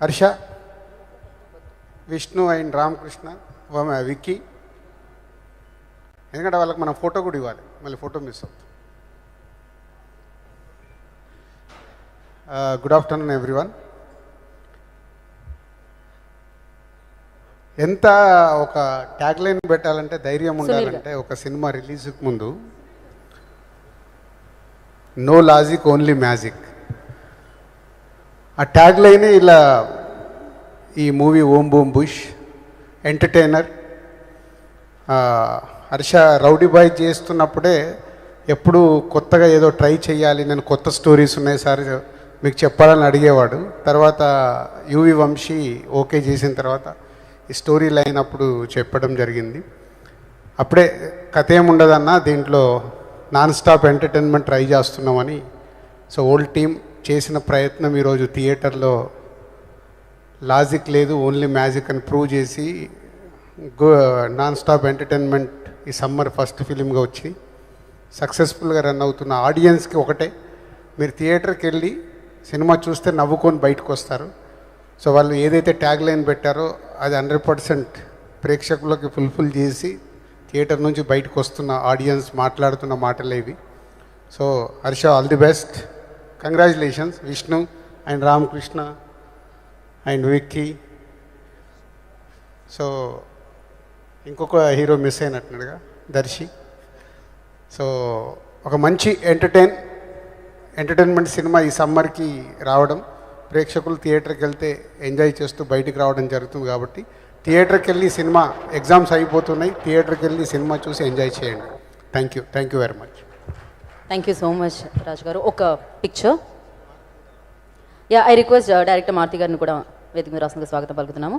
Harsha, Vishnu and Ramakrishna, Vicky, ఎందుకంటే వాళ్ళకి మనం ఫోటో కూడా ఇవ్వాలి, మళ్ళీ ఫోటో మిస్ అవుతుంది. Good afternoon everyone. ఎంత ఒక ట్యాగ్ లైన్ పెట్టాలంటే ధైర్యం ఉండాలంటే, ఒక సినిమా రిలీజ్కి ముందు నో లాజిక్ ఓన్లీ మ్యాజిక్, ఆ ట్యాగ్ లైనే ఇలా ఈ movie Om boom bush entertainer. Harsha rowdy boy చేస్తున్నప్పుడే ఎప్పుడు కొత్తగా ఏదో ట్రై చేయాలి, నేను కొత్త స్టోరీస్ ఉన్నాయి సార్ మీకు చెప్పాలని అడిగేవాడు. తర్వాత యువి వంశీ ఓకే చేసిన తర్వాత ఈ స్టోరీ లైన్ అప్పుడు చెప్పడం జరిగింది. అప్పుడే కథ ఏముండదన్నా, దీంట్లో నాన్ స్టాప్ ఎంటర్టైన్మెంట్ ట్రై చేస్తున్నామని. సో ఓల్డ్ టీమ్ చేసిన ప్రయత్నం ఈరోజు థియేటర్లో లాజిక్ లేదు ఓన్లీ మ్యాజిక్ అని ప్రూవ్ చేసి నాన్ స్టాప్ ఎంటర్టైన్మెంట్ ఈ సమ్మర్ ఫస్ట్ ఫిలింగా వచ్చి సక్సెస్ఫుల్గా రన్ అవుతున్న ఆడియన్స్కి ఒకటే, మీరు థియేటర్కి వెళ్ళి సినిమా చూస్తే నవ్వుకొని బయటకు వస్తారు. సో వాళ్ళు ఏదైతే ట్యాగ్ లైన్ పెట్టారో అది 100% ప్రేక్షకులకి ఫుల్ఫిల్ చేసి థియేటర్ నుంచి బయటకు వస్తున్న ఆడియన్స్ మాట్లాడుతున్న మాటలే ఇవి. So Harsha, all the best, congratulations. Vishnu and Ramakrishna and Vicky. So ఇంకొక హీరో మిస్ అయినట్టున్నాడుగా, దర్శి. సో ఒక మంచి ఎంటర్టైన్మెంట్ సినిమా ఈ సమ్మర్కి రావడం, ప్రేక్షకులు థియేటర్కి వెళ్తే ఎంజాయ్ చేస్తూ బయటికి రావడం జరుగుతుంది. కాబట్టి థియేటర్కి వెళ్ళి సినిమా, ఎగ్జామ్స్ అయిపోతున్నాయి, థియేటర్కి వెళ్ళి సినిమా చూసి ఎంజాయ్ చేయండి. Thank you very much. Thank you so much Raju garu. ఒక picture. I request director Maruthi గారిని కూడా వేదిక మీద రాసిన స్వాగతం పలుకుతున్నాము.